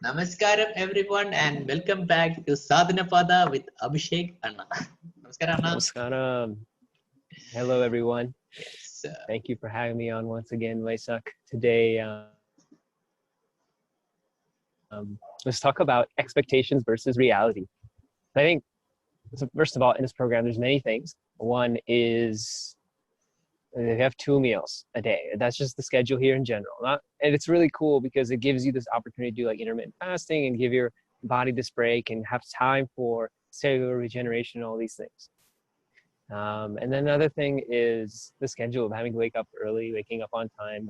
Namaskaram everyone and welcome back to Sadhanapada with Abhishek Anna. Namaskaram Anna. Namaskaram. Hello everyone. Yes. Thank you for having me on once again, Vaisakh. Today, let's talk about expectations versus reality. I think, so first of all, in this program, there's many things. One is they have 2 meals a day. That's just the schedule here in general. And it's really cool because it gives you this opportunity to do like intermittent fasting and give your body this break and have time for cellular regeneration and all these things. And then another thing is the schedule of having to wake up early, waking up on time,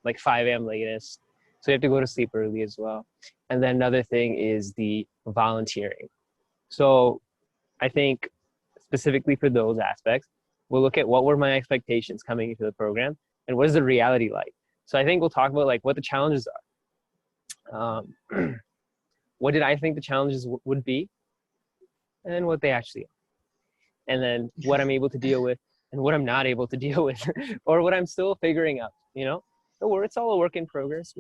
like 5 a.m. latest. So you have to go to sleep early as well. And then another thing is the volunteering. So I think specifically for those aspects, we'll look at what were my expectations coming into the program and what is the reality like. So I think we'll talk about like what the challenges are. What did I think the challenges would be and what they actually are. And then what I'm able to deal with and what I'm not able to deal with or what I'm still figuring out, you know? So it's all a work in progress.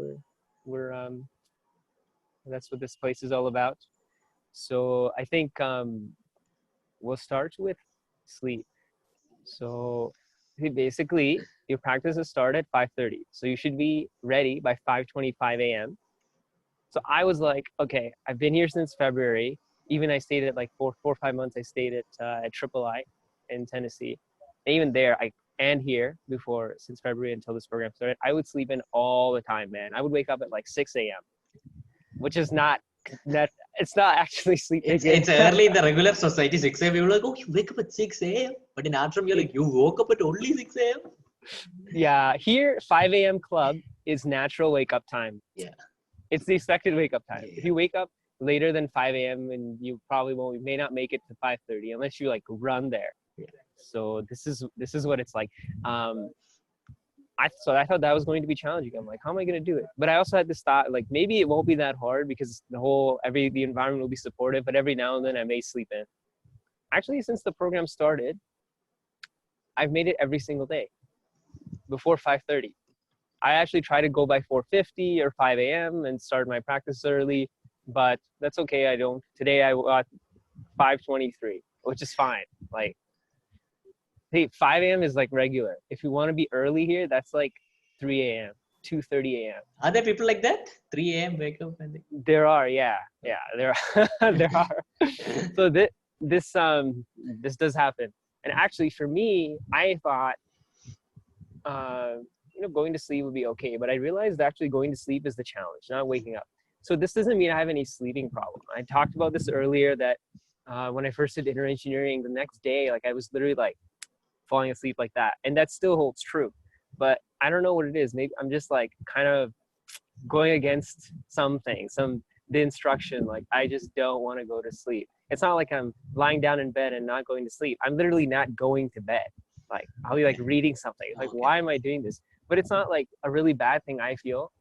That's what this place is all about. So I think we'll start with sleep. So basically your practices start at 5:30. So you should be ready by 5:25 a.m. So I was like, okay, I've been here since February. Even I stayed at like 4 or 5 months. I stayed at Triple I in Tennessee. And even there, and here before, since February until this program started, I would sleep in all the time, man. I would wake up at like 6 a.m., which is not that. It's not actually sleeping. It's early in the regular society, 6 a.m. You're like, oh, you wake up at 6 a.m. But in Ashram, you're like, you woke up at only 6 a.m. Yeah, here 5 a.m. club is natural wake up time. Yeah, it's the expected wake up time. Yeah. If you wake up later than 5 a.m. and you may not make it to 5:30 unless you like run there. Yeah. So this is what it's like. I thought that was going to be challenging. I'm like, how am I going to do it? But I also had this thought, like, maybe it won't be that hard because the environment will be supportive, but every now and then I may sleep in. Actually, since the program started, I've made it every single day before 5:30. I actually try to go by 4:50 or 5 a.m. and start my practice early, but that's okay. I don't. Today I got 5:23, which is fine. Like, hey, 5 a.m. is like regular. If you want to be early here, that's like 3 a.m., 2:30 a.m. Are there people like that? 3 a.m. wake up and There are, yeah, there are. There are. So this does happen. And actually, for me, I thought, going to sleep would be okay, but I realized actually going to sleep is the challenge, not waking up. So this doesn't mean I have any sleeping problem. I talked about this earlier that when I first did inner engineering, the next day, like I was literally like falling asleep like that. And that still holds true. But I don't know what it is. Maybe I'm just like kind of going against the instruction. Like I just don't want to go to sleep. It's not like I'm lying down in bed and not going to sleep. I'm literally not going to bed. Like I'll be like reading something. Like, why am I doing this? But it's not like a really bad thing, I feel.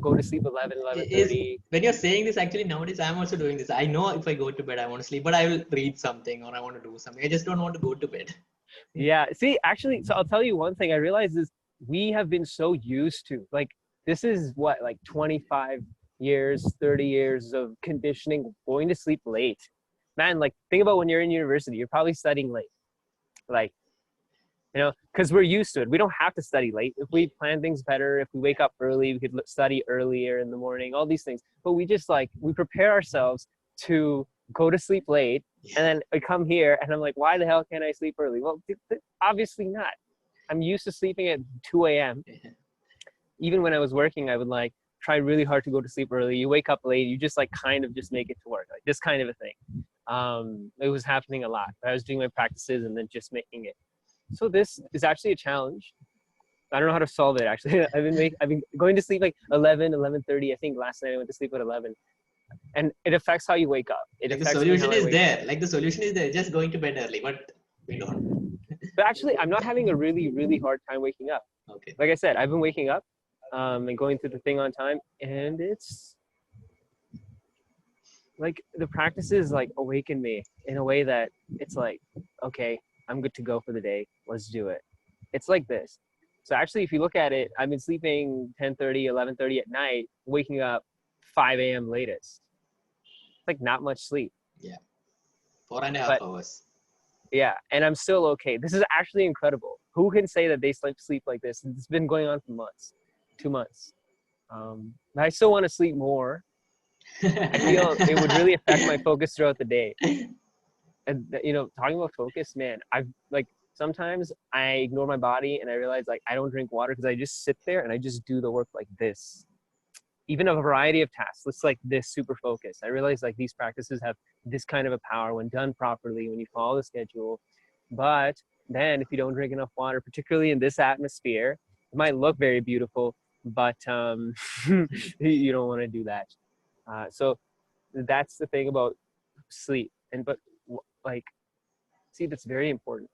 Go to sleep 11:30. When you're saying this, actually nowadays I'm also doing this. I know if I go to bed, I want to sleep, but I will read something or I want to do something. I just don't want to go to bed. Yeah. See, actually, so I'll tell you one thing I realized is we have been so used to, like, this is what, like 25 years, 30 years of conditioning, going to sleep late. Man, like think about when you're in university, you're probably studying late. Like, because we're used to it. We don't have to study late. If we plan things better, if we wake up early, we could study earlier in the morning, all these things. But we just we prepare ourselves to go to sleep late. And then I come here and I'm like, why the hell can't I sleep early? Well, obviously not. I'm used to sleeping at 2 a.m. Even when I was working, I would try really hard to go to sleep early. You wake up late, you just kind of just make it to work. Like this kind of a thing. It was happening a lot. I was doing my practices and then just making it. So this is actually a challenge. I don't know how to solve it actually. I've been going to sleep like 11:30. I think last night I went to sleep at 11. And it affects how you wake up. The solution is there. Like the solution is there. Just going to bed early, but we don't. But actually, I'm not having a really, really hard time waking up. Okay. Like I said, I've been waking up and going through the thing on time, and it's like the practices awaken me in a way that it's like, okay, I'm good to go for the day. Let's do it. It's like this. So actually, if you look at it, I've been sleeping 10:30, 11:30 at night, waking up 5 a.m. latest. It's like not much sleep. Yeah. 4.5 But hours. yeah, and I'm still okay. This is actually incredible. Who can say that they sleep like this? It's been going on for months, 2 months. But I still want to sleep more. I feel it would really affect my focus throughout the day. And you know, talking about focus, man, I've like sometimes I ignore my body and I realize like I don't drink water because I just sit there and I just do the work like this. Even a variety of tasks, it's like this super focus. I realize like these practices have this kind of a power when done properly, when you follow the schedule. But then if you don't drink enough water, particularly in this atmosphere, it might look very beautiful, but you don't want to do that. So that's the thing about sleep. And but like, see, that's very important.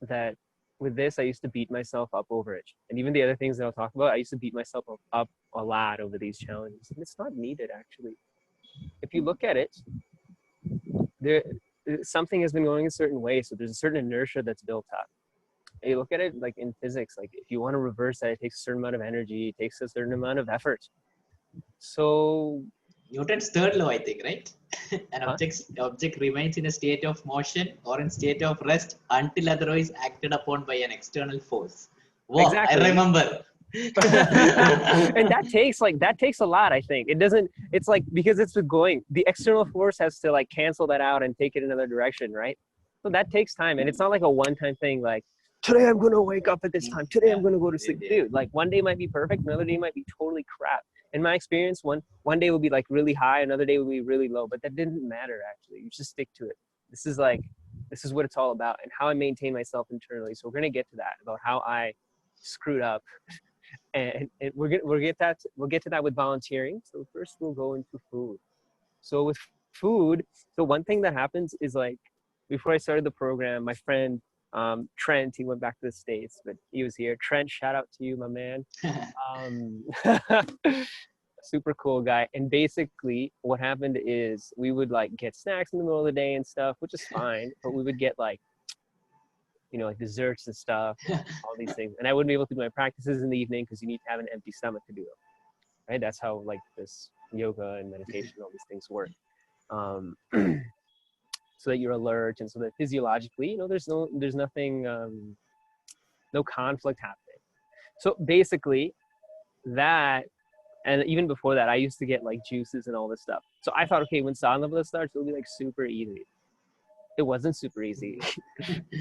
That with this, I used to beat myself up over it, and even the other things that I'll talk about, I used to beat myself up a lot over these challenges, and it's not needed actually. If you look at it, there something has been going a certain way, so there's a certain inertia that's built up. And you look at it like in physics, like if you want to reverse that, it takes a certain amount of energy, it takes a certain amount of effort. So Newton's third law, I think, right? An huh? object remains in a state of motion or in state of rest until otherwise acted upon by an external force. Wow, I Exactly. remember. And that takes a lot. I think it doesn't, it's like, because it's going, the external force has to like cancel that out and take it another direction, right? So that takes time, and it's not like a one-time thing like today I'm going to wake up at this time, today I'm Yeah, going to go to sleep. yeah. Dude, like one day might be perfect, another day might be totally crap. In my experience, one day will be like really high, another day will be really low, but that didn't matter. Actually, you just stick to it. This is what it's all about, and how I maintain myself internally. So we're going to get to that, about how I screwed up. And we'll get to that with volunteering. So first we'll go into food. So with food, so one thing that happens is like before I started the program, my friend Trent, he went back to the States, but he was here. Trent, shout out to you, my man. Um, super cool guy. And basically what happened is we would like get snacks in the middle of the day and stuff, which is fine, but we would get like, you know, like desserts and stuff, all these things. And I wouldn't be able to do my practices in the evening because you need to have an empty stomach to do them, right? That's how like this yoga and meditation, all these things work. So that you're alert, and so that physiologically, you know, there's nothing, no conflict happening. So basically that, and even before that, I used to get like juices and all this stuff. So I thought, okay, when Sadhanapada starts, it'll be like super easy. It wasn't super easy.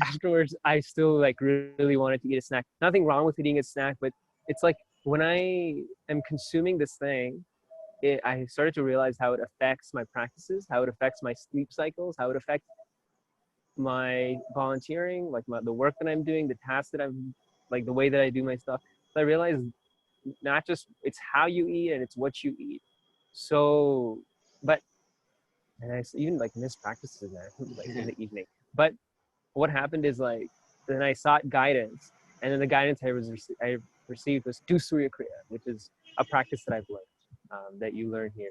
Afterwards, I still like really wanted to eat a snack. Nothing wrong with eating a snack, but it's like when I am consuming this thing, I started to realize how it affects my practices, how it affects my sleep cycles, how it affects my volunteering, like the work that I'm doing, the tasks that I'm, like the way that I do my stuff. So I realized not just it's how you eat and it's what you eat. So, but, and I even like missed practices there, like in the evening. But what happened is like, then I sought guidance, and then the guidance I received was do Surya Kriya, which is a practice that I've learned, that you learn here.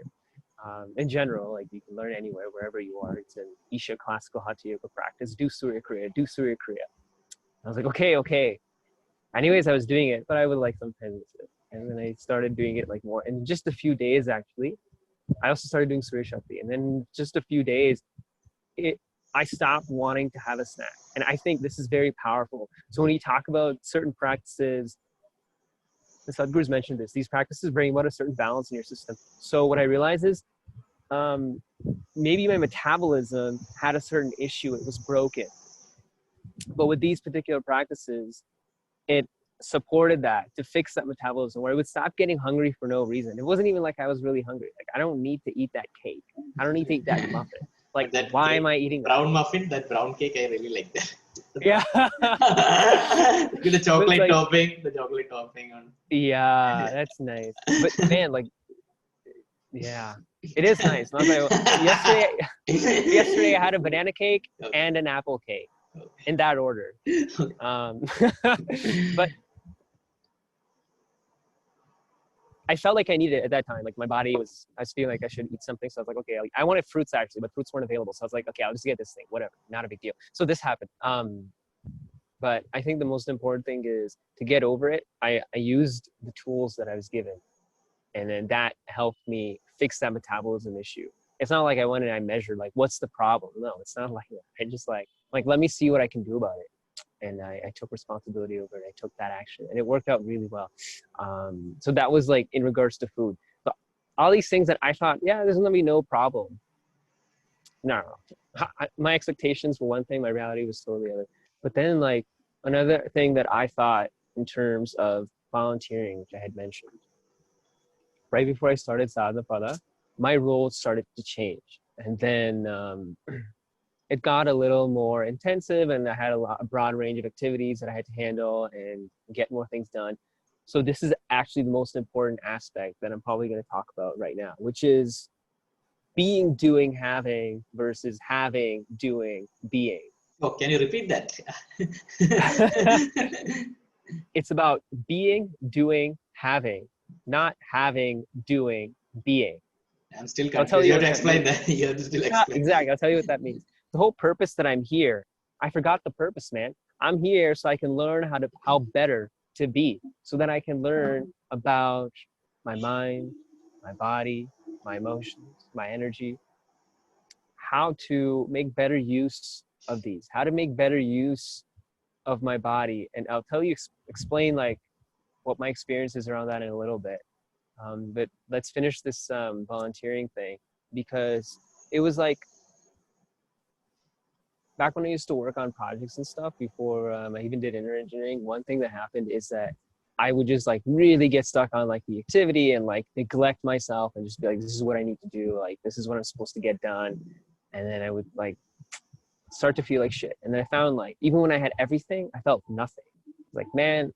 In general, like you can learn anywhere, wherever you are. It's an Isha classical Hatha Yoga practice. Do Surya Kriya, do Surya Kriya. I was like, okay. Anyways, I was doing it, but I would like sometimes miss it. And then I started doing it like more. In just a few days, actually, I also started doing Surya Shakti. And then just a few days, I stopped wanting to have a snack. And I think this is very powerful. So when you talk about certain practices, the Sadhgurus mentioned this, these practices bring about a certain balance in your system. So what I realized is maybe my metabolism had a certain issue, it was broken. But with these particular practices, it supported that to fix that metabolism, where I would stop getting hungry for no reason. It wasn't even like I was really hungry. Like I don't need to eat that cake. I don't need to eat that muffin. Like, That why cake, am I eating brown muffin, that brown cake, I really like that. Yeah. With the chocolate like, topping on. yeah, that's nice. But man, like, yeah, it is nice. Not that yesterday I had a banana cake and an apple cake in that order. But I felt like I needed it at that time. Like my body I was feeling like I should eat something. So I was like, okay, I wanted fruits actually, but fruits weren't available. So I was like, okay, I'll just get this thing, whatever, not a big deal. So this happened. But I think the most important thing is to get over it. I used the tools that I was given. And then that helped me fix that metabolism issue. It's not like I went and I measured like, what's the problem? No, it's not like that. I just like, let me see what I can do about it. And I took responsibility over it. I took that action and it worked out really well. So that was like in regards to food. So all these things that I thought, yeah, there's gonna be no problem. No, my expectations were one thing, my reality was totally the other. But then like another thing that I thought in terms of volunteering, which I had mentioned, right before I started Sadhanapada, my role started to change. And then it got a little more intensive and I had a broad range of activities that I had to handle and get more things done. So this is actually the most important aspect that I'm probably going to talk about right now, which is being, doing, having versus having, doing, being. Oh, can you repeat that? It's about being, doing, having, not having, doing, being. I'm still I'll confused. tell You you have to what that explain means. that. You have to still Yeah, explain. exactly. I'll tell you what that means. The whole purpose that I'm here, I forgot the purpose, man. I'm here so I can learn how better to be, so that I can learn about my mind, my body, my emotions, my energy, how to make better use of these, how to make better use of my body. And I'll tell you, explain like what my experience is around that in a little bit. But let's finish this volunteering thing, because it was like, back when I used to work on projects and stuff before I even did inner engineering, one thing that happened is that I would just like really get stuck on like the activity and like neglect myself and just be like, this is what I need to do. Like, this is what I'm supposed to get done. And then I would like start to feel like shit. And then I found like, even when I had everything, I felt nothing. Like, man,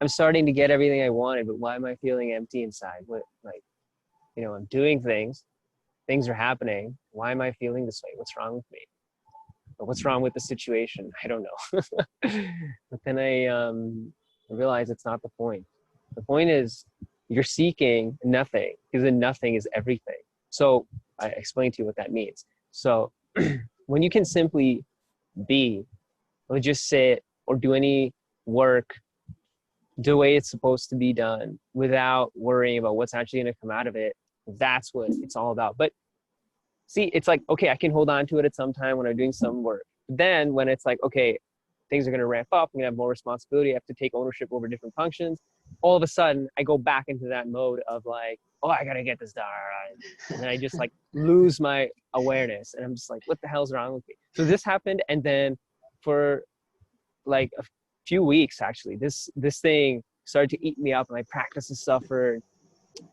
I'm starting to get everything I wanted, but why am I feeling empty inside? What, like, I'm doing things are happening. Why am I feeling this way? What's wrong with me? Or what's wrong with the situation? I don't know. But then I realized it's not the point. The point is you're seeking nothing, because then nothing is everything. So I explained to you what that means. So when you can simply be, or just sit or do any work the way it's supposed to be done without worrying about what's actually going to come out of it, that's what it's all about. But see, it's like, okay, I can hold on to it at some time when I'm doing some work. Then when it's like, okay, things are going to ramp up, I'm going to have more responsibility, I have to take ownership over different functions, all of a sudden I go back into that mode of like, oh, I got to get this done. And then I just like lose my awareness and I'm just like, what the hell's wrong with me? So this happened. And then for like a few weeks, actually, this thing started to eat me up and my practices suffered.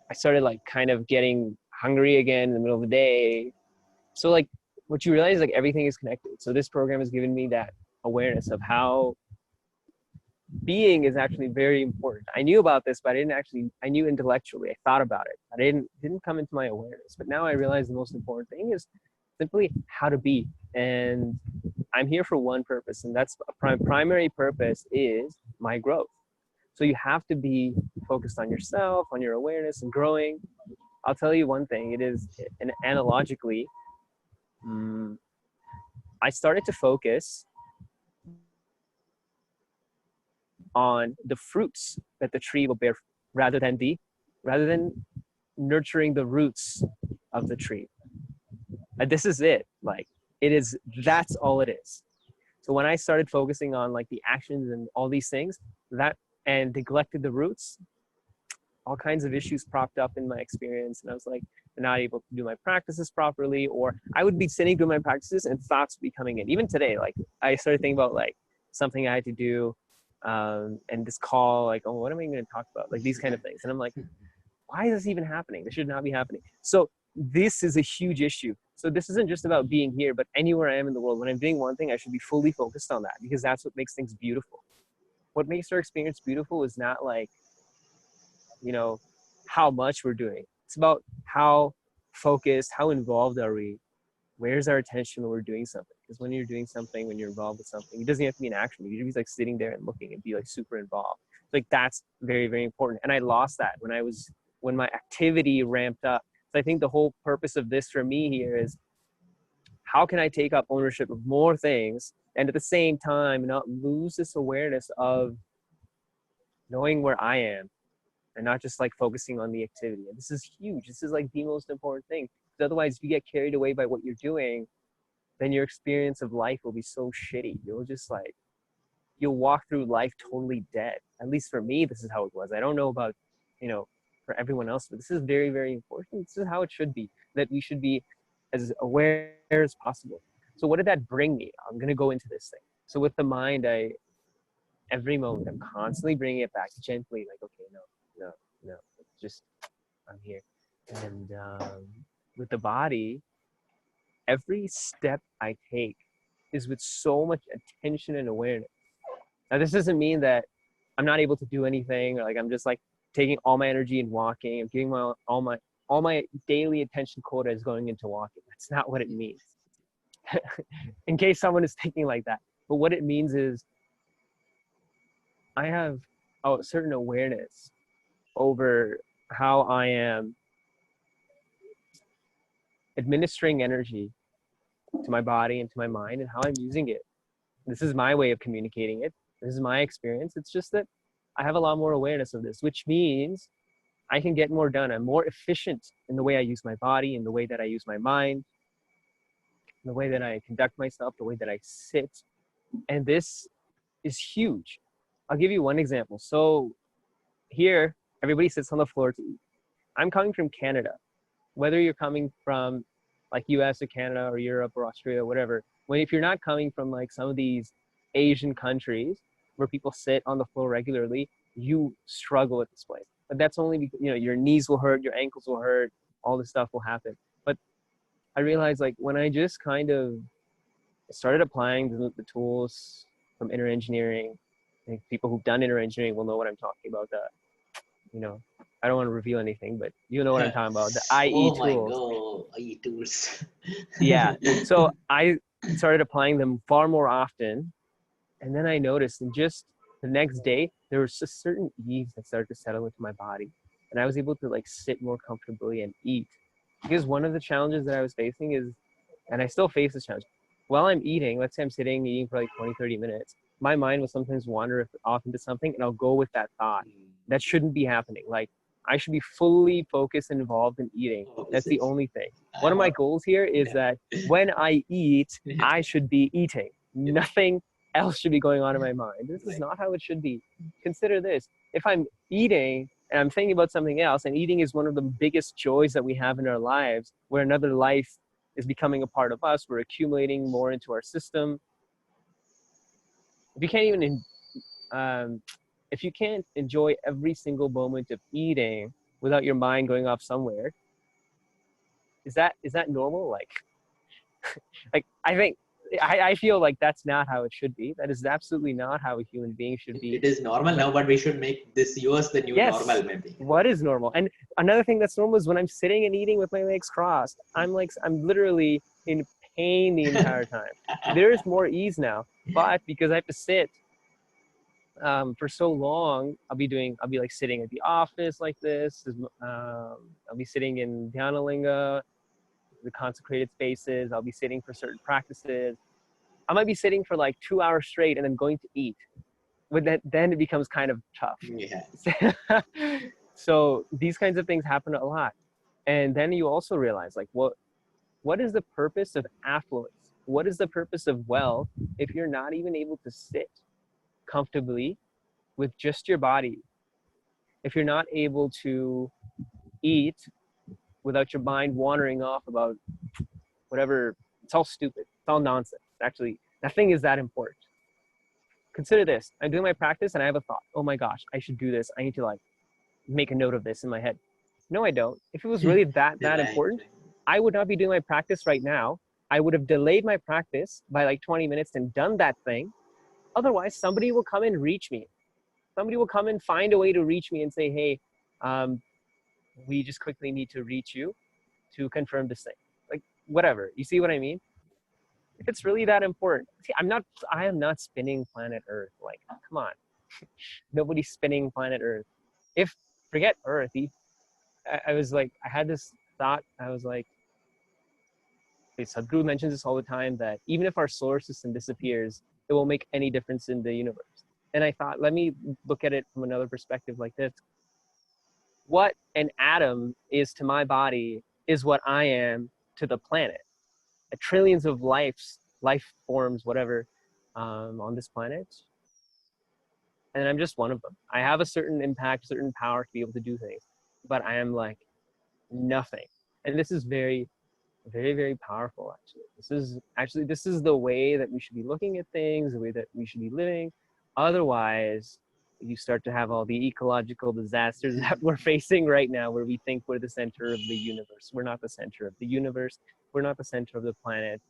I started like kind of getting hungry again in the middle of the day. So like what you realize is like everything is connected. So this program has given me that awareness of how being is actually very important. I knew about this, but I knew intellectually, I thought about it. I didn't come into my awareness. But now I realize the most important thing is simply how to be. And I'm here for one purpose, and that's primary purpose is my growth. So you have to be focused on yourself, on your awareness and growing. I'll tell you one thing, it is, and analogically, I started to focus on the fruits that the tree will bear rather than nurturing the roots of the tree. And this is it. Like that's all it is. So when I started focusing on like the actions and all these things and neglected the roots, all kinds of issues propped up in my experience. And I was like, I'm not able to do my practices properly, or I would be sitting doing my practices and thoughts would be coming in. Even today, like I started thinking about like something I had to do, and this call, like, oh, what am I going to talk about? Like these kind of things. And I'm like, why is this even happening? This should not be happening. So this is a huge issue. So this isn't just about being here, but anywhere I am in the world, when I'm doing one thing, I should be fully focused on that, because that's what makes things beautiful. What makes our experience beautiful is not like, how much we're doing. It's about how focused, how involved are we? Where's our attention when we're doing something? Because when you're doing something, when you're involved with something, it doesn't have to be an action. You can be like sitting there and looking and be like super involved. Like that's very, very important. And I lost that when my activity ramped up. So I think the whole purpose of this for me here is, how can I take up ownership of more things and at the same time not lose this awareness of knowing where I am and not just like focusing on the activity. And this is huge. This is like the most important thing. Because otherwise, if you get carried away by what you're doing, then your experience of life will be so shitty. You'll walk through life totally dead. At least for me, this is how it was. I don't know about, for everyone else, but this is very, very important. This is how it should be, that we should be as aware as possible. So what did that bring me? I'm going to go into this thing. So with the mind, every moment, I'm constantly bringing it back gently, like, okay, no, it's just, I'm here. And with the body, every step I take is with so much attention and awareness. Now, this doesn't mean that I'm not able to do anything, or like I'm just like taking all my energy and walking. I'm giving all my daily attention quota is going into walking. That's not what it means. In case someone is thinking like that. But what it means is I have a certain awareness over how I am administering energy to my body and to my mind, and how I'm using it. This is my way of communicating it. This is my experience. It's just that I have a lot more awareness of this, which means I can get more done. I'm more efficient in the way I use my body, in the way that I use my mind, in the way that I conduct myself, the way that I sit. And this is huge. I'll give you one example. So here, everybody sits on the floor to eat. I'm coming from Canada. Whether you're coming from like US or Canada or Europe or Australia, whatever, if you're not coming from like some of these Asian countries where people sit on the floor regularly, you struggle at this place. But that's only because, your knees will hurt, your ankles will hurt, all this stuff will happen. But I realized, like, when I just kind of started applying the tools from inner engineering, I think people who've done inner engineering will know what I'm talking about. I don't want to reveal anything, but you know what I'm talking about, the IE tools. Oh my God, IE tools. Yeah. So I started applying them far more often. And then I noticed, and just the next day, there was a certain ease that started to settle into my body. And I was able to like sit more comfortably and eat. Because one of the challenges that I was facing is, and I still face this challenge, while I'm eating, let's say I'm sitting eating for like 20, 30 minutes, my mind will sometimes wander off into something, and I'll go with that thought. That shouldn't be happening. Like, I should be fully focused and involved in eating. That's the only thing. One of my goals here is that when I eat, I should be eating. Nothing else should be going on in my mind. This is not how it should be. Consider this. If I'm eating and I'm thinking about something else, and eating is one of the biggest joys that we have in our lives, where another life is becoming a part of us, we're accumulating more into our system. If you can't even if you can't enjoy every single moment of eating without your mind going off somewhere, is that normal? Like, I feel like that's not how it should be. That is absolutely not how a human being should be. It is normal now, but we should make this yours the new normal, maybe. What is normal? And another thing that's normal is when I'm sitting and eating with my legs crossed, I'm literally in pain the entire time. There's more ease now, but because I have to sit for so long, I'll be like sitting at the office like this. I'll be sitting in Dhyanalinga, the consecrated spaces. I'll be sitting for certain practices. I might be sitting for like 2 hours straight and then going to eat. But then it becomes kind of tough. Yeah. So these kinds of things happen a lot. And then you also realize, like, what is the purpose of affluence? What is the purpose of wealth if you're not even able to sit comfortably with just your body? If you're not able to eat without your mind wandering off about whatever, it's all stupid, it's all nonsense. Actually, nothing is that important. Consider this. I'm doing my practice and I have a thought. Oh my gosh, I should do this. I need to like make a note of this in my head. No, I don't. If it was really that important, I would not be doing my practice right now. I would have delayed my practice by like 20 minutes and done that thing. Otherwise, somebody will come and reach me. Somebody will come and find a way to reach me and say, hey, we just quickly need to reach you to confirm this thing. Like, whatever. You see what I mean? If it's really that important. See, I am not spinning planet Earth. Like, come on. Nobody's spinning planet Earth. Forget Earth. I was like, I had this thought. I was like, Sadhguru mentions this all the time, that even if our solar system disappears, it won't make any difference in the universe. And I thought, let me look at it from another perspective like this. what an atom is to my body is what I am to the planet. Trillions of life forms, whatever, on this planet. And I'm just one of them. I have a certain impact, certain power to be able to do things, but I am like nothing. And this is very, very, very powerful, actually. This is the way that we should be looking at things, the way that we should be living. Otherwise, you start to have all the ecological disasters that we're facing right now, where we think we're the center of the universe. We're not the center of the universe. We're not the center of the planet.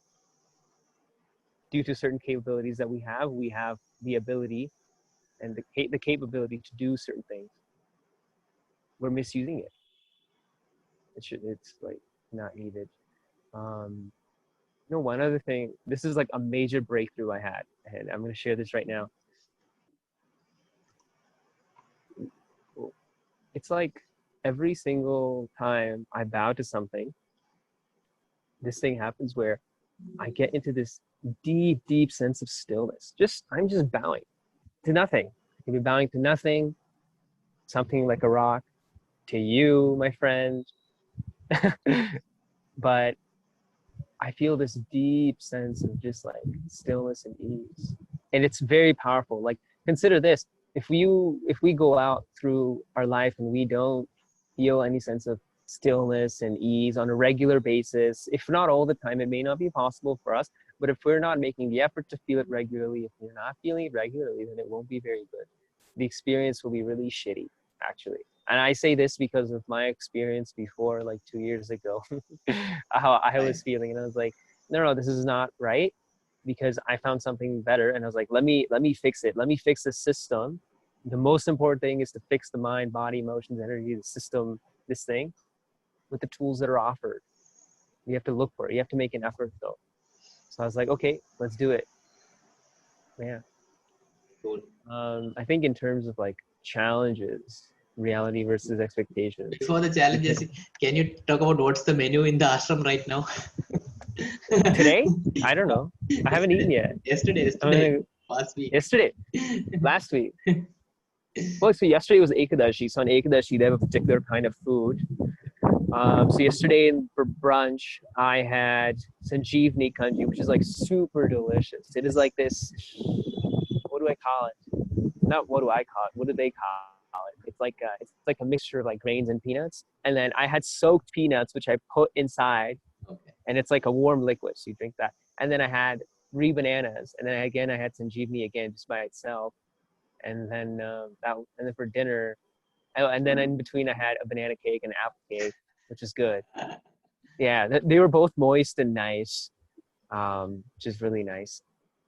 Due to certain capabilities that we have the ability and the capability to do certain things. We're misusing it. It's like not needed. One other thing, this is like a major breakthrough I had, and I'm going to share this right now. It's like every single time I bow to something, this thing happens where I get into this deep, deep sense of stillness. I'm just bowing to nothing. I can be bowing to nothing, something like a rock, to you, my friend. But I feel this deep sense of just like stillness and ease. And it's very powerful. Like, consider this. If we go out through our life and we don't feel any sense of stillness and ease on a regular basis, if not all the time, it may not be possible for us, but if we're not making the effort to feel it regularly, if we're not feeling it regularly, then it won't be very good. The experience will be really shitty, actually. And I say this because of my experience before, like 2 years ago, how I was feeling. And I was like, no, this is not right, because I found something better. And I was like, let me fix it. Let me fix the system. The most important thing is to fix the mind, body, emotions, energy, the system, this thing, with the tools that are offered. You have to look for it. You have to make an effort, though. So I was like, okay, let's do it. Yeah. Cool. I think in terms of like challenges, reality versus expectations. Before the challenges, can you talk about what's the menu in the ashram right now? Today? I don't know. I haven't eaten yet. Yesterday. Last week. Yesterday. Last week. Well, so yesterday was Ekadashi. So on Ekadashi, they have a particular kind of food. So yesterday for brunch, I had Sanjeevni kanji, which is like super delicious. It is like this, what do I call it? Not what do I call it? What do they call it? It's like a mixture of like grains and peanuts. And then I had soaked peanuts, which I put inside. Okay. And it's like a warm liquid, so you drink that. And then I had 3 bananas, and then again I had Sanjeevni again just by itself. And then and then for dinner, and then in between I had a banana cake and an apple cake, which is good. Yeah, they were both moist and nice, which is really nice.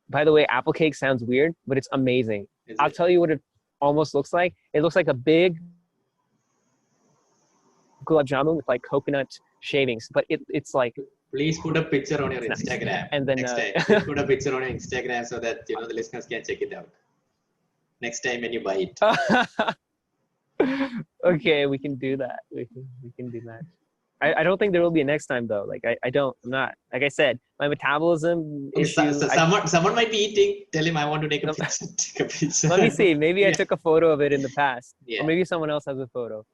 By the way, apple cake sounds weird, but it's amazing. I'll tell you what it almost looks like. It looks like a big gulab jamun with like coconut shavings, but it's like. Please put a picture on your Instagram. Nice. And then next time, please put a picture on your Instagram so that the listeners can check it out. Next time when you buy it. Okay, we can do that. We can do that. I don't think there will be a next time though. Like I'm not. Like I said, my metabolism issue. Someone might be eating. Tell him I want to take a picture. Take a picture. Let me see. Maybe I took a photo of it in the past, or maybe someone else has a photo.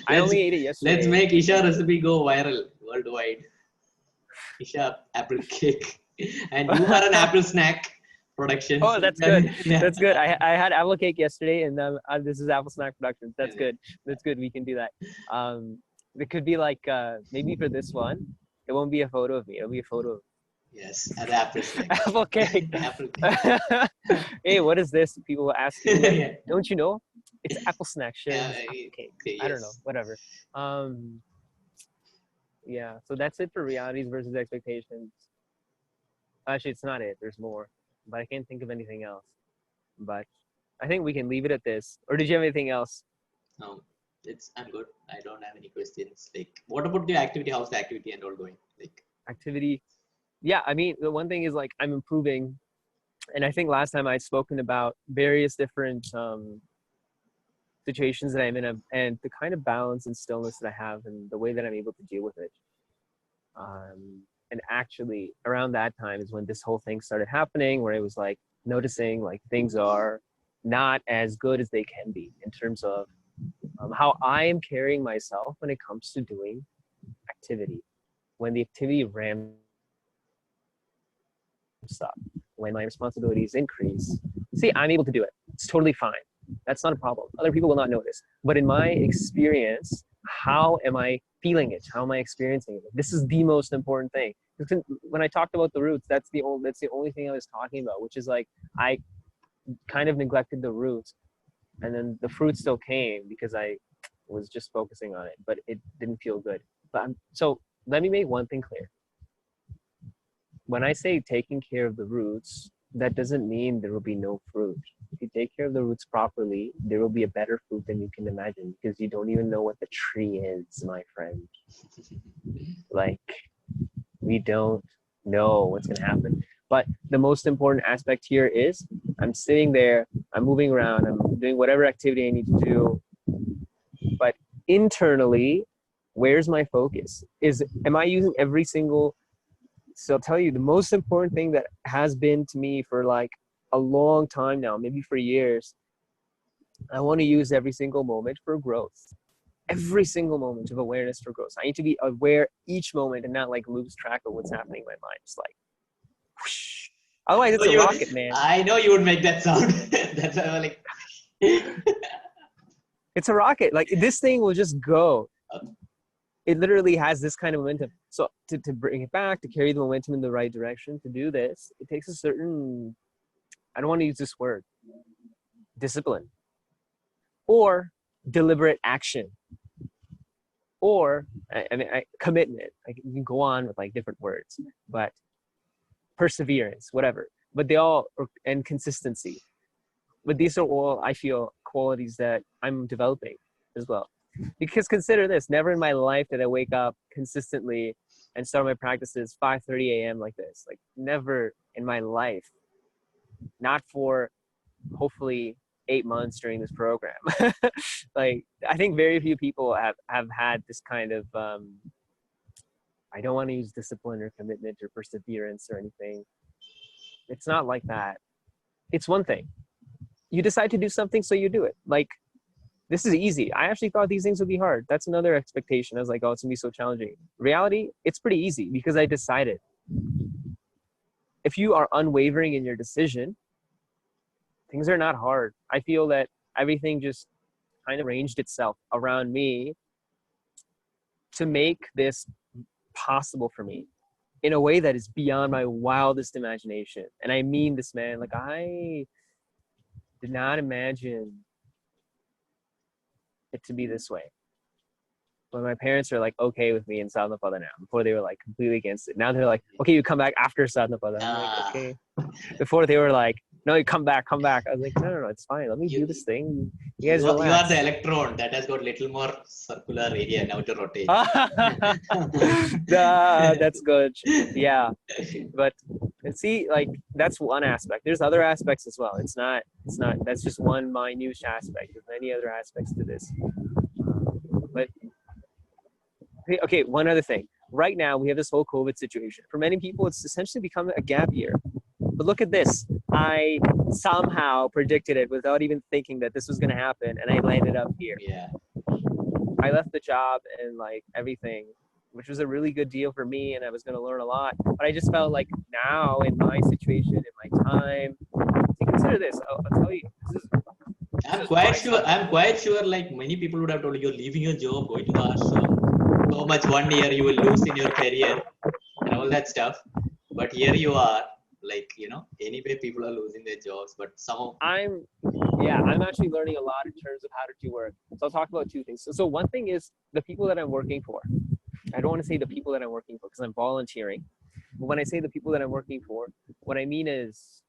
I only ate it yesterday. Let's make Isha recipe go viral worldwide. Isha apple cake, and you are an apple snack production. Oh, that's good. Yeah. That's good. I had apple cake yesterday, and this is apple snack productions. That's good. That's good. We can do that. It could be like maybe for this one, it won't be a photo of me. It'll be a photo of. Yes, an apple snack. Apple cake. Apple cake. Hey, what is this? People will ask you. Yeah. Don't you know? It's apple snack. Apple cake. Yes. I don't know. Whatever. Yeah. So that's it for realities versus expectations. Actually, it's not it. There's more, but I can't think of anything else. But I think we can leave it at this. Or did you have anything else? No, I'm good. I don't have any questions. Like, what about the activity? How's the activity and all going? Like activity. Yeah, I mean, the one thing is like I'm improving, and I think last time I'd spoken about various different situations that I'm in, and the kind of balance and stillness that I have, and the way that I'm able to deal with it. And actually, around that time is when this whole thing started happening, where it was like noticing like things are not as good as they can be in terms of how I am carrying myself when it comes to doing activity. When the activity ramps up, when my responsibilities increase, see, I'm able to do it. It's totally fine. That's not a problem. Other people will not notice. But in my experience, how am I feeling it? How am I experiencing it? This is the most important thing. When I talked about the roots, that's the only thing I was talking about, which is like I kind of neglected the roots, and then the fruit still came because I was just focusing on it, but it didn't feel good. So let me make one thing clear. When I say taking care of the roots, that doesn't mean there will be no fruit. If you take care of the roots properly, there will be a better fruit than you can imagine, because you don't even know what the tree is, my friend. Like, we don't know what's going to happen. But the most important aspect here is I'm sitting there, I'm moving around, I'm doing whatever activity I need to do. But internally, where's my focus? Am I using every single... So I'll tell you, the most important thing that has been to me for like a long time now, maybe for years, I want to use every single moment for growth. Every single moment of awareness for growth. I need to be aware each moment and not like lose track of what's happening in my mind. Just like, whoosh. Otherwise it's a rocket, man. I know you would make that sound. That's why I'm like... It's a rocket. Like, this thing will just go. It literally has this kind of momentum. So to bring it back, to carry the momentum in the right direction, to do this, it takes a certain, I don't want to use this word, discipline, or deliberate action, or commitment. Like, you can go on with like different words, but perseverance, whatever. But they all, and consistency. But these are all, I feel, qualities that I'm developing as well. Because consider this, never in my life did I wake up consistently and start my practices 5:30 a.m. like this. Like, never in my life. Not for hopefully 8 months during this program. Like, I think very few people have had this kind of, I don't want to use discipline or commitment or perseverance or anything. It's not like that. It's one thing. You decide to do something, so you do it. Like, this is easy. I actually thought these things would be hard. That's another expectation. I was like, oh, it's gonna be so challenging. Reality, it's pretty easy because I decided. If you are unwavering in your decision, things are not hard. I feel that everything just kind of arranged itself around me to make this possible for me in a way that is beyond my wildest imagination. And I mean this, man. Like, I did not imagine it to be this way. But my parents are like okay with me in Sadhanapada now. Before they were like completely against it. Now they're like, okay, you come back after Sadhanapada. I'm like, okay. Before they were like, no, you come back. I was like, no, it's fine. Let me do this thing. You guys relax. You are the electron that has got little more circular area now to rotate. That's good. Yeah. But see, like, that's one aspect. There's other aspects as well. It's not, that's just one minute aspect. There's many other aspects to this. But okay, one other thing. Right now, we have this whole COVID situation. For many people, it's essentially become a gap year. But look at this. I somehow predicted it without even thinking that this was going to happen, and I landed up here. Yeah. I left the job and like everything, which was a really good deal for me, and I was going to learn a lot. But I just felt like now, in my situation, in my time, to consider this. I'll tell you. I'm quite sure. Like, many people would have told you, you're leaving your job, going to the ashram. So much 1 year you will lose in your career and all that stuff. But here you are, like, anyway, people are losing their jobs, but somehow. I'm actually learning a lot in terms of how to do work. So I'll talk about two things. So one thing is the people that I'm working for. I don't want to say the people that I'm working for because I'm volunteering. But when I say the people that I'm working for, what I mean is,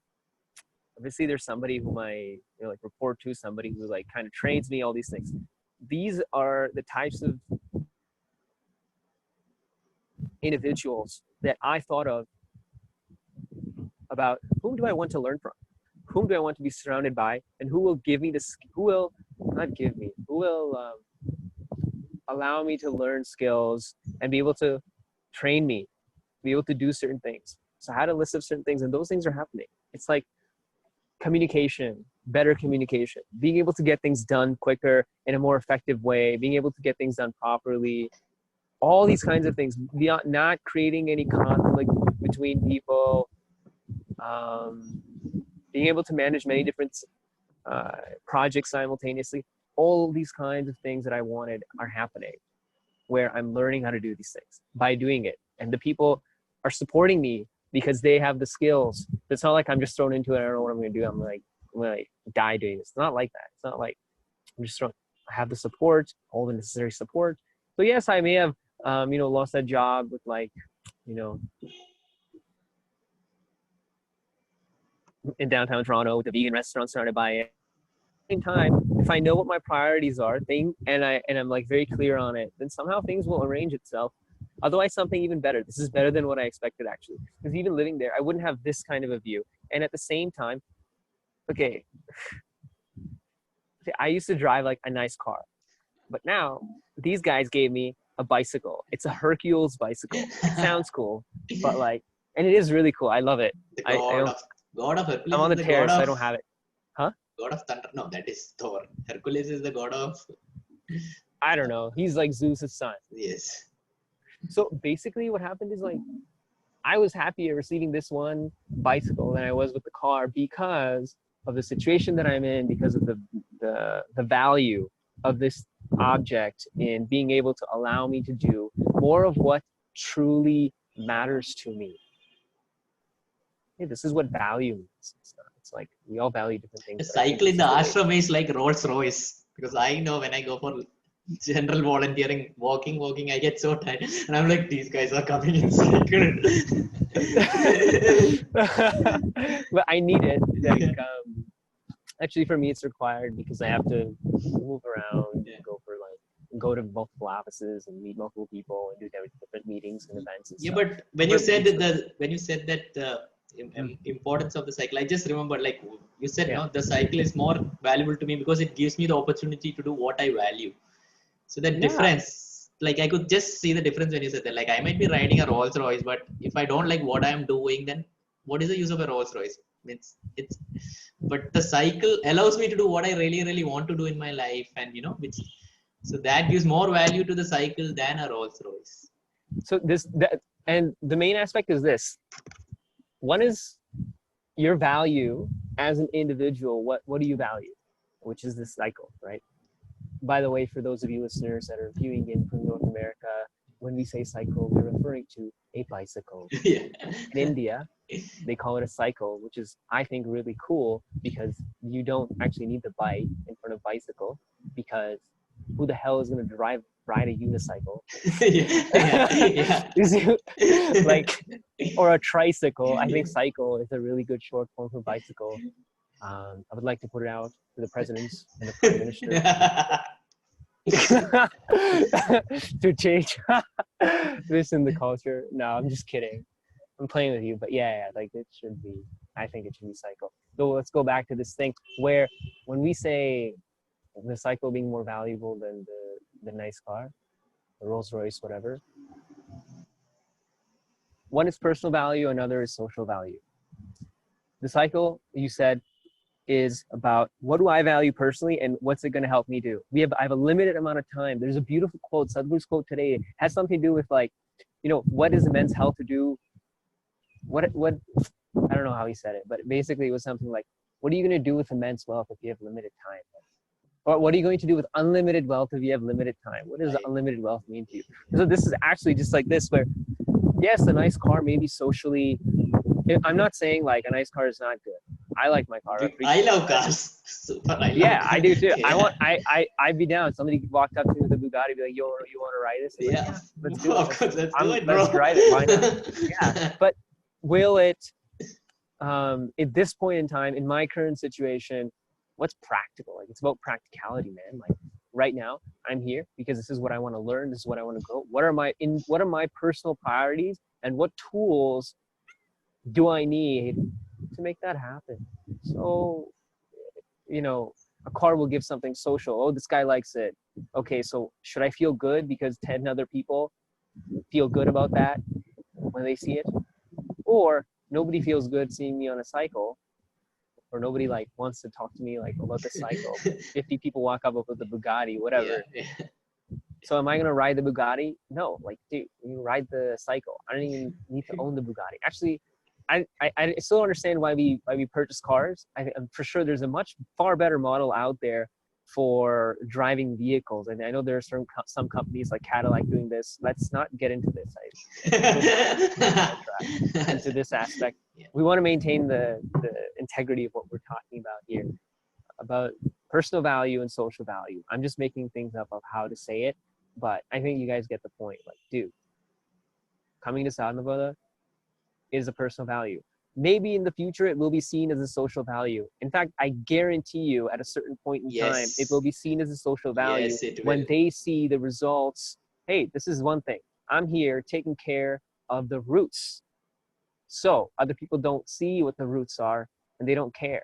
obviously there's somebody whom I like report to, somebody who like kind of trains me, all these things. These are the types of individuals that I thought of about whom do I want to learn from? Whom do I want to be surrounded by? And who will give me this, who will allow me to learn skills and be able to train me, be able to do certain things. So I had a list of certain things, and those things are happening. It's like communication, better communication, being able to get things done quicker in a more effective way, being able to get things done properly, all these kinds of things, beyond not creating any conflict between people, being able to manage many different projects simultaneously. All these kinds of things that I wanted are happening, where I'm learning how to do these things by doing it. And the people are supporting me because they have the skills. It's not like I'm just thrown into it. I don't know what I'm going to do. I'm gonna die doing this. It's not like that. It's not like I'm just thrown. I have the support, all the necessary support. So yes, I may have, lost that job with in downtown Toronto with a vegan restaurant started by it. Same time, if I know what my priorities are, and I'm like very clear on it, then somehow things will arrange itself. Otherwise, something even better. This is better than what I expected, actually. Because even living there, I wouldn't have this kind of a view. And at the same time, okay, I used to drive like a nice car, but now these guys gave me a bicycle. It's a Hercules bicycle. It sounds cool, but and it is really cool. I love it. The God of Hercules I'm on the is the tear, god so of I don't have it. Huh? God of thunder. No, that is Thor. Hercules is the god of. I don't know. He's like Zeus's son. Yes. So basically what happened is I was happier receiving this one bicycle than I was with the car because of the situation that I'm in, because of the value of this object in being able to allow me to do more of what truly matters to me. Hey, this is what value means. It's like we all value different things. The cycle in the ashram is like Rolls Royce, because I know when I go for general volunteering, walking, I get so tired, and I'm like, these guys are coming in cycle. But I need it. Actually, for me, it's required because I have to move around, go to multiple offices and meet multiple people and do different meetings and events. And yeah, stuff. but when you said that importance of the cycle, I just remember, like you said, no, the cycle is more valuable to me because it gives me the opportunity to do what I value. So that difference, like I could just see the difference when you said that. Like I might be riding a Rolls Royce, but if I don't like what I'm doing, then what is the use of a Rolls Royce? But the cycle allows me to do what I really, really want to do in my life, and so that gives more value to the cycle than a Rolls Royce. So and the main aspect is this. One is your value as an individual. What do you value? Which is the cycle, right? By the way, for those of you listeners that are viewing in from North America, when we say cycle, we're referring to a bicycle. In India, they call it a cycle, which is, I think, really cool because you don't actually need the bike in front of bicycle, because who the hell is going to ride a unicycle? Or a tricycle. I think cycle is a really good short form for bicycle. I would like to put it out to the presidents and the prime minister to change this in the culture. No, I'm just kidding. I'm playing with you, but it should be. I think it should be cycle. So let's go back to this thing where when we say the cycle being more valuable than the nice car, the Rolls Royce, whatever. One is personal value, another is social value. The cycle, you said, is about what do I value personally and what's it going to help me do. I have a limited amount of time. There's a beautiful quote, Sadhu's quote today. It has something to do with what does men's health to do? What I don't know how he said it, but basically it was something like, what are you going to do with immense wealth if you have limited time? Or what are you going to do with unlimited wealth if you have limited time? What does unlimited wealth mean to you? So this is actually just like this, where yes, a nice car may be socially. I'm not saying like a nice car is not good. I like my car. I love cars. Super. I do too. Yeah. I'd be down. Somebody walked up to me with a Bugatti, be like, "Yo, you want to ride this?" Yeah. Like, let's do it. Let's do it, bro. Let's drive it. Why not? Yeah. But will it? At this point in time, in my current situation, what's practical? Like, it's about practicality, man. Like right now, I'm here because this is what I want to learn. This is what I want to grow. What are my personal priorities, and what tools do I need to make that happen? So, a car will give something social. Oh, this guy likes it. Okay, so should I feel good because 10 other people feel good about that when they see it? Or nobody feels good seeing me on a cycle, or nobody like wants to talk to me like about the cycle. 50 people walk up with the Bugatti, whatever. Yeah. So am I gonna ride the Bugatti? No, like, dude, you ride the cycle. I don't even need to own the Bugatti. Actually, I still understand why we purchase cars. I'm for sure there's a much far better model out there for driving vehicles. And I know there are some companies like Cadillac doing this. Let's not get into this. Into this aspect. Yeah. We want to maintain the integrity of what we're talking about here, about personal value and social value. I'm just making things up of how to say it, but I think you guys get the point. Like, dude, coming to Sadhanapada is a personal value. Maybe in the future it will be seen as a social value. In fact, I guarantee you at a certain point in time, it will be seen as a social value when they see the results. Hey, this is one thing. I'm here taking care of the roots. So other people don't see what the roots are and they don't care.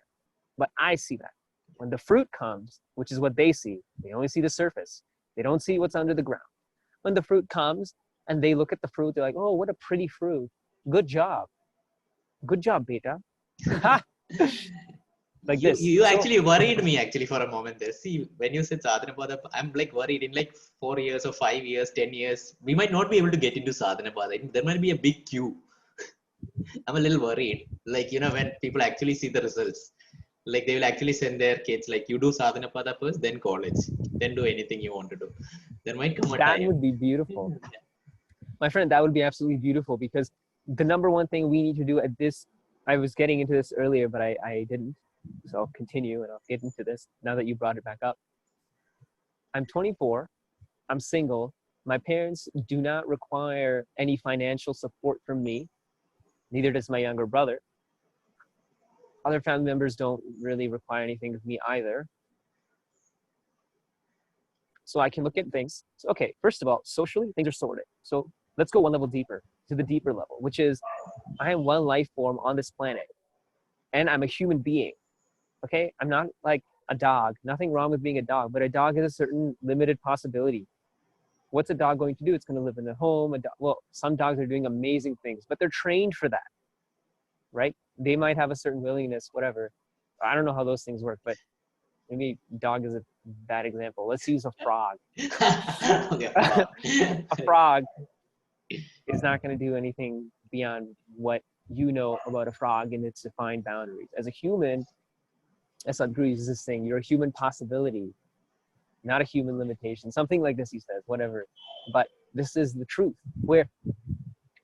But I see that. When the fruit comes, which is what they see, they only see the surface. They don't see what's under the ground. When the fruit comes and they look at the fruit, they're like, oh, what a pretty fruit. Good job. Good job, beta. Like this. You actually worried me actually for a moment there. See, when you said Sadhanapada, I'm like worried in like 4 years or 5 years, 10 years, we might not be able to get into Sadhanapada. There might be a big queue. I'm a little worried. Like, you know, when people actually see the results, like they will actually send their kids, like, you do Sadhanapada first, then college, then do anything you want to do. There might come a time. That would be beautiful. My friend, that would be absolutely beautiful, because the number one thing we need to do at this, I was getting into this earlier, but I didn't. So I'll continue and I'll get into this now that you brought it back up. I'm 24. I'm single. My parents do not require any financial support from me. Neither does my younger brother. Other family members don't really require anything of me either. So I can look at things. So, okay, first of all, socially, things are sorted. So let's go one level deeper, to the deeper level, which is I am one life form on this planet. And I'm a human being. Okay? I'm not like a dog. Nothing wrong with being a dog, but a dog has a certain limited possibility. What's a dog going to do? It's going to live in a home. Well, some dogs are doing amazing things, but they're trained for that, right? They might have a certain willingness, whatever. I don't know how those things work, but maybe dog is a bad example. Let's use a frog. A frog is not going to do anything beyond what you know about a frog and its defined boundaries. As a human, as Sadhguru uses this thing, you're a human possibility, not a human limitation. Something like this, he says, whatever. But this is the truth.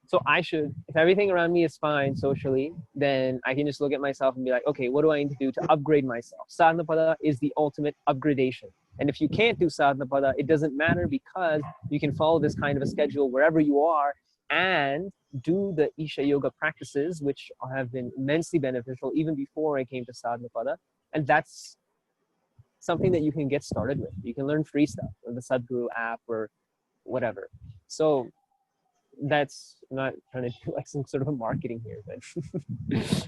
So I should, if everything around me is fine socially, then I can just look at myself and be like, okay, what do I need to do to upgrade myself? Sadhanapada is the ultimate upgradation. And if you can't do Sadhanapada, it doesn't matter, because you can follow this kind of a schedule wherever you are and do the Isha Yoga practices, which have been immensely beneficial even before I came to Sadhanapada. And that's something that you can get started with. You can learn free stuff on the Sadhguru app or whatever. So that's, I'm not trying to do like some sort of a marketing here, but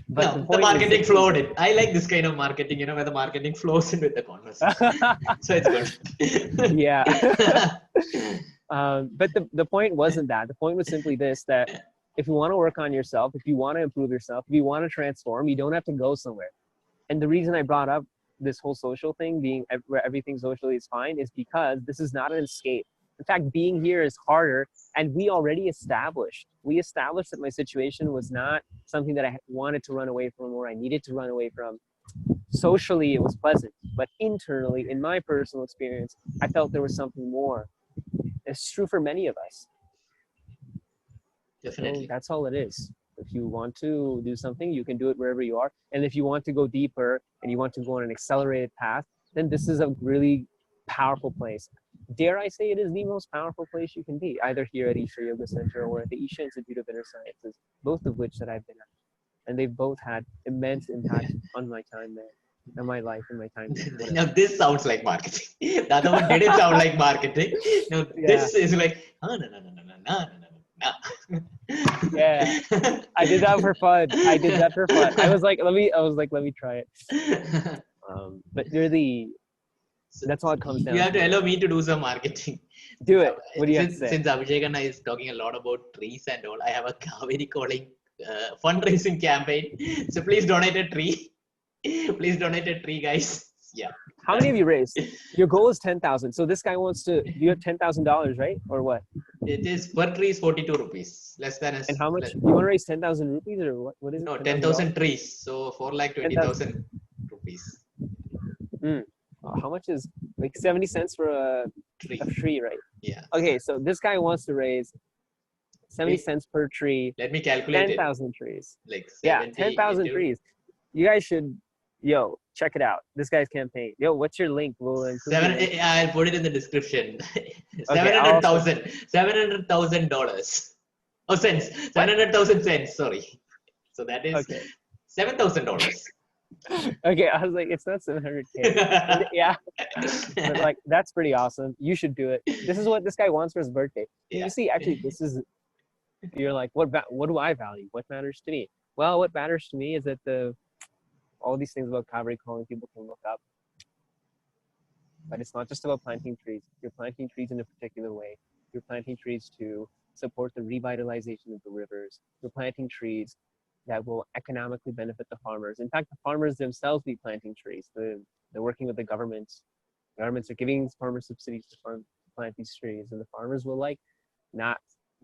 no, the marketing flowed in. I like this kind of marketing, you know, where the marketing flows in with the conversation. So it's good. Yeah. But the point wasn't that. The point was simply this, that if you want to work on yourself, if you want to improve yourself, if you want to transform, you don't have to go somewhere. And the reason I brought up this whole social thing, being where everything socially is fine, is because this is not an escape. In fact, being here is harder, and we established that my situation was not something that I wanted to run away from or I needed to run away from. Socially, it was pleasant, but internally, in my personal experience, I felt there was something more. It's true for many of us. Definitely. So that's all it is. If you want to do something, you can do it wherever you are. And if you want to go deeper and you want to go on an accelerated path, then this is a really powerful place. Dare I say it is the most powerful place you can be, either here at Isha Yoga Center or at the Isha Institute of Inner Sciences, both of which that I've been at. And they've both had immense impact on my time there, and my life and my time there. Now this sounds like marketing. The other one didn't sound like marketing. Now this is like, oh, no. Yeah, I did that for fun. I was like, let me try it. But really, that's all it comes down to. You have to allow me to do some marketing. Do it. What do you have to say? Since Abhishek Anna is talking a lot about trees and all, I have a Kaveri calling fundraising campaign. So please donate a tree. Please donate a tree, guys. Yeah. How many have you raised? Your goal is 10,000. So this guy wants to. You have $10,000, right, or what? It is per tree is 42 rupees. Less than a. And how much? You want to raise 10,000 rupees or what? What is it? No, 10,000 10,000 trees. So 4,20,000 rupees. How much is like 70 cents for a tree, right? Yeah. Okay, so this guy wants to raise 70 cents per tree. Let me calculate 10,000 trees. Like 10,000 trees. You guys should, check it out. This guy's campaign. What's your link? We'll include I'll put it in the description. Okay, $700,000. Oh, cents. 700,000 cents. Sorry. So that is $7,000. Okay, I was like, it's not 700K. Yeah, but like that's pretty awesome. You should do it. This is what this guy wants for his birthday. You see, actually, you're like, what do I value? What matters to me? Well, what matters to me is that all these things about Kaveri calling people can look up. But it's not just about planting trees. You're planting trees in a particular way. You're planting trees to support the revitalization of the rivers. You're planting trees that will economically benefit the farmers. In fact, the farmers themselves be planting trees. They're working with the governments. Governments are giving farmers subsidies to plant these trees, and the farmers will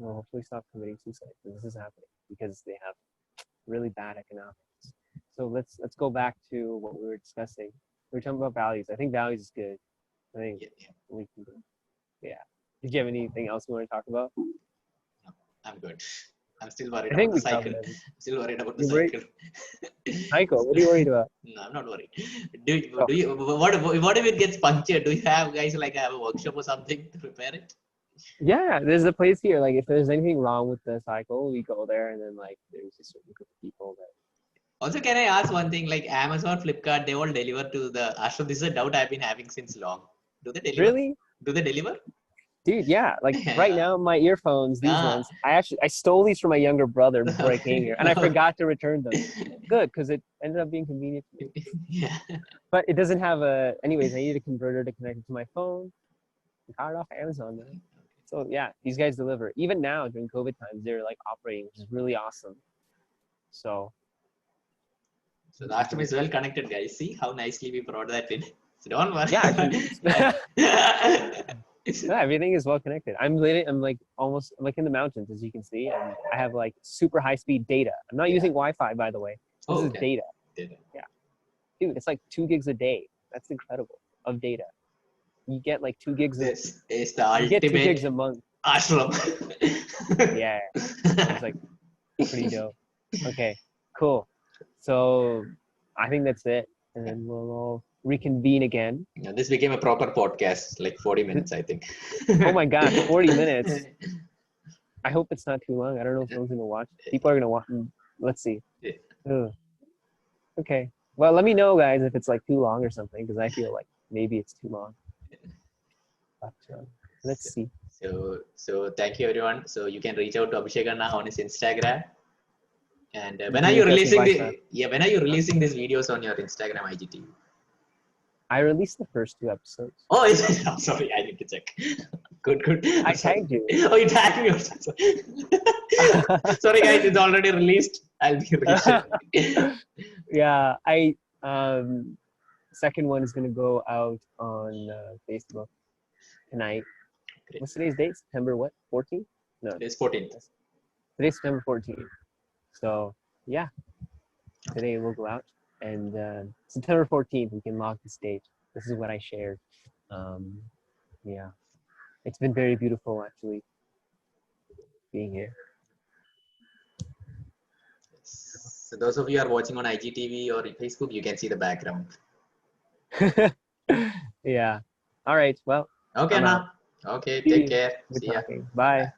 hopefully stop committing suicide. This is happening because they have really bad economics. So let's go back to what we were discussing. We were talking about values. I think values is good. I think we can do. Yeah. Did you have anything else you want to talk about? No, I'm good. I'm still worried about the cycle. Cycle. Cycle? What are you worried about? No, I'm not worried. Do you? What if it gets punctured? Do you have guys have a workshop or something to repair it? Yeah, there's a place here. Like if there's anything wrong with the cycle, we go there, and then there's a certain group of people that. Also, can I ask one thing? Like Amazon, Flipkart, they all deliver to the ashram. This is a doubt I've been having since long. Do they deliver? Really? Do they deliver? Dude, yeah. Like right now, my earphones, these ones, I stole these from my younger brother before I came here, and I forgot to return them. Good, because it ended up being convenient for me. Yeah. But it doesn't have anyways, I need a converter to connect it to my phone. I got it off Amazon, man. So yeah, these guys deliver. Even now, during COVID times, they're operating, which is really awesome. So the ashram is well connected, guys. See how nicely we brought that in. So don't worry. Yeah, everything is well connected. I'm almost in the mountains, as you can see, and I have super high speed data. I'm not using Wi-Fi, by the way. This is data. Yeah, dude, it's 2 gigs a day. That's incredible of data. You get 2 gigs. This is the ultimate. You get 2 gigs a month. Ashram. Yeah, it's pretty dope. Okay, cool. So I think that's it, and then we'll all reconvene again. Yeah, this became a proper podcast, 40 minutes, I think. Oh my gosh, 40 minutes. I hope it's not too long. I don't know if anyone's going to watch. People are going to watch. Let's see. Yeah. Okay. Well, let me know, guys, if it's too long or something, because I feel maybe it's too long. But let's see. So thank you, everyone. So you can reach out to Abhishek Anna on his Instagram. And when are you releasing when are you releasing these videos on your Instagram IGTV? I released the first 2 episodes. Oh, I'm sorry, I need to check. Good. I tagged you. Oh, you tagged me. Sorry, guys, it's already released. I'll be releasing. Yeah, second one is gonna go out on Facebook tonight. Great. What's today's date? September what? 14th? No, today's 14th. Today's September 14th. So yeah, today we'll go out, and September 14th we can lock the stage. This is what I shared. Yeah, it's been very beautiful actually being here. So those of you who are watching on IGTV or Facebook, you can see the background. Yeah. All right. Well. Okay, now. Okay. Take care. See ya. Bye.